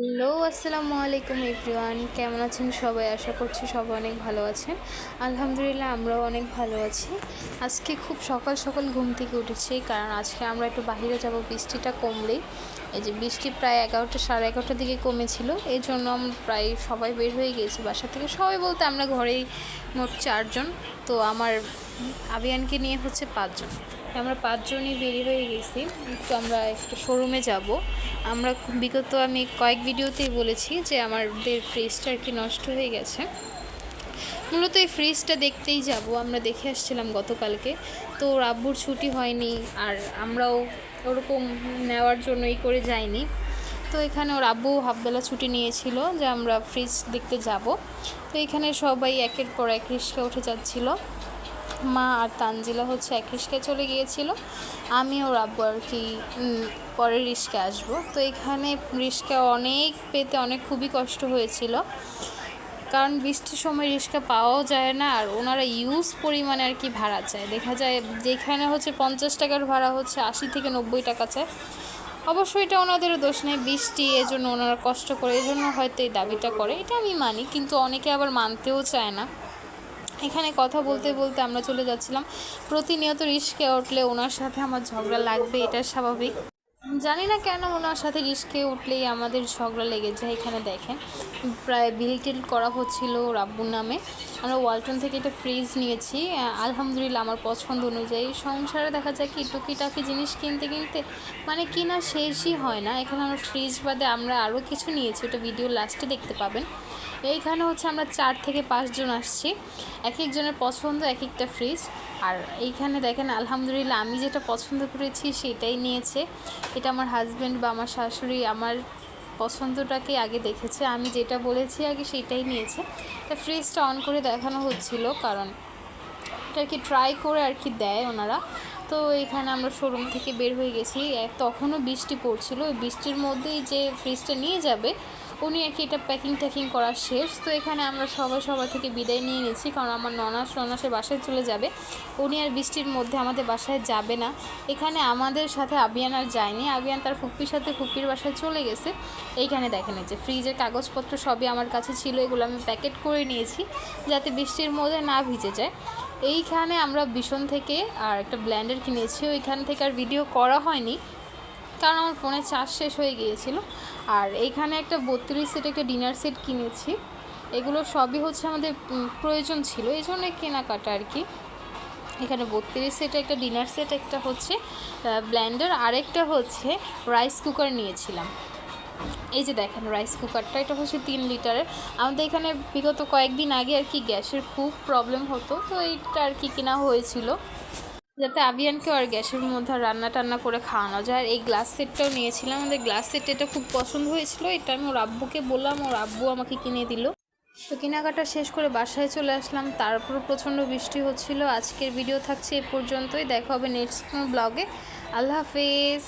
Hello, আসসালামু আলাইকুম everyone. কেমন আছেন সবাই? আশা করছি সবাই অনেক ভালো আছেন। আলহামদুলিল্লাহ আমরাও অনেক ভালো আছি। আজকে খুব সকাল সকাল ঘুম থেকে উঠেছি, কারণ আজকে আমরা একটু বাইরে যাব বৃষ্টিটা কমলেই। এই যে বৃষ্টি প্রায় 11টা সাড়ে 11টার দিকে কমেছিল, এই জন্য আমরা প্রায় সবাই বের হয়ে গিয়েছি বাসা থেকে। সবাই বলতে আমরা ঘরেই মোট 4 জন। তো আমার আবিয়ানকে নিয়ে হচ্ছে 5 জন। আমরা 5 জনই বেরিয়ে হয়ে গেছি। তো আমরা একটা শোরুমে যাব। আমরা আমি কয়েক ভিডিওতেই বলেছি যে আমাদের ফ্রিজটা আর কি নষ্ট হয়ে গেছে। মূলত এই ফ্রিজটা দেখতেই যাব। আমরা দেখে আসছিলাম গতকালকে। তো ওর আব্বুর ছুটি হয়নি, আর আমরাও ওরকম নেওয়ার জন্যই করে যাইনি। তো এখানে ওর আব্বু হাফবেলা ছুটি নিয়েছিল যে আমরা ফ্রিজ দেখতে যাব। তো এখানে সবাই একের পর এক রিক্সা উঠে যাচ্ছিল। মা আর তানজিলা হচ্ছে এক রিক্সায় চলে গিয়েছিল, আমি ওর আব্বু আর কি পরের রিক্সায় আসবো। তো এখানে রিক্সা পেতে খুবই কষ্ট হয়েছিল, কারণ বৃষ্টির সময় রিক্সা পাওয়াও যায় না, আর ওনারা ইউজ পরিমাণে আর কি ভাড়া চায়। দেখা যায় যেখানে হচ্ছে 50 টাকার ভাড়া হচ্ছে 80 থেকে 90 টাকা চায়। অবশ্যই এটা ওনাদেরও দোষ নেই, বৃষ্টি, এজন্য ওনারা কষ্ট করে, এজন্য হয়তো এই দাবিটা করে, এটা আমি মানি। কিন্তু অনেকে আবার মানতেও চায় না। এখানে কথা বলতে বলতে আমরা চলে যাচ্ছিলাম। প্রতিনিয়ত রিস্কে উঠলে ওনার সাথে আমার ঝগড়া লাগবে, এটা স্বাভাবিক। জানি না কেন ওনার সাথে রিস্কে উঠলেই আমাদের ঝগড়া লেগে যায়। এখানে দেখেন প্রায় বিল টিল করা হচ্ছিল রাব্বুর নামে। আমরা ওয়ালটন থেকে একটা ফ্রিজ নিয়েছি, আলহামদুলিল্লাহ আমার পছন্দ অনুযায়ী। সংসারে দেখা যায় কি টুকিটাকি জিনিস কিনতে কিনতে মানে কিনা শেষই হয় না। এখানে আমরা ফ্রিজ বাদে আমরা আরও কিছু নিয়েছি, ওটা ভিডিও লাস্টে দেখতে পাবেন। এইখানে হচ্ছে আমরা 4 থেকে 5 জন আসছি, এক একজনের পছন্দ এক একটা ফ্রিজ। আর এইখানে দেখেন আলহামদুলিল্লাহ আমি যেটা পছন্দ করেছি সেটাই নিয়েছে। এটা আমার হাজব্যান্ড বা আমার শাশুড়ি আমার পছন্দটাকে আগে দেখেছে, আমি যেটা বলেছি আগে সেটাই নিয়েছে। তা ফ্রিজটা অন করে দেখানো হচ্ছিল, কারণ এটা আর কি ট্রাই করে আর কি দেয় ওনারা। তো এখানে আমরা শোরুম থেকে বের হয়ে গেছি, তখনও বৃষ্টি পড়ছিল। ওই বৃষ্টির মধ্যেই যে ফ্রিজটা নিয়ে যাবে উনি আর কি এটা প্যাকিং করা শেষ। তো এখানে আমরা সবাই থেকে বিদায় নিয়ে নিয়েছি, কারণ আমার ননাসের বাসায় চলে যাবে। উনি আর বৃষ্টির মধ্যে আমাদের বাসায় যাবে না। এখানে আমাদের সাথে আবিয়ান আর যায়নি, আবিয়ান তার ফুপ্পির সাথে ফুপ্পির বাসায় চলে গেছে। এইখানে দেখেন যে ফ্রিজের কাগজপত্র সবই আমার কাছে ছিল, এগুলো আমি প্যাকেট করে নিয়েছি যাতে বৃষ্টির মধ্যে না ভিজে যায়। এইখানে আমরা ভীষণ থেকে আর একটা ব্লেন্ডার কিনেছি, ওইখান থেকে আর ভিডিও করা হয়নি কারণ আমার ফোনে চার্জ শেষ হয়ে গিয়েছিল। আর এইখানে একটা 32 সেট একটা ডিনার সেট কিনেছি, এগুলো সবই হচ্ছে আমাদের প্রয়োজন ছিল, এই জন্য কেনাকাটা আর কি। এখানে 32 সেট একটা ডিনার সেট, একটা হচ্ছে ব্লেন্ডার, আরেকটা হচ্ছে রাইস কুকার নিয়েছিলাম। এই যে দেখেন রাইস কুকারটা, এটা হচ্ছে 3 লিটারের। আমাদের এখানে বিগত কয়েকদিন আগে আর কি গ্যাসের খুব প্রবলেম হতো, তো এইটা আর কি কেনা হয়েছিল যাতে আবিয়ানকেও আর গ্যাসের মধ্যে রান্না টান্না করে খাওয়ানো যায়। আর এই গ্লাস সেটটাও নিয়েছিলাম, আমাদের গ্লাস সেট এটা খুব পছন্দ হয়েছিল, এটা আমি ওর আব্বুকে বললাম, ওর আব্বু আমাকে কিনে দিল। তো কেনাকাটা শেষ করে বাসায় চলে আসলাম, তারপর প্রচণ্ড বৃষ্টি হচ্ছিল। আজকের ভিডিও থাকছে এ পর্যন্তই, দেখা হবে নেক্সট কোনো ব্লগে। আল্লাহ হাফেজ।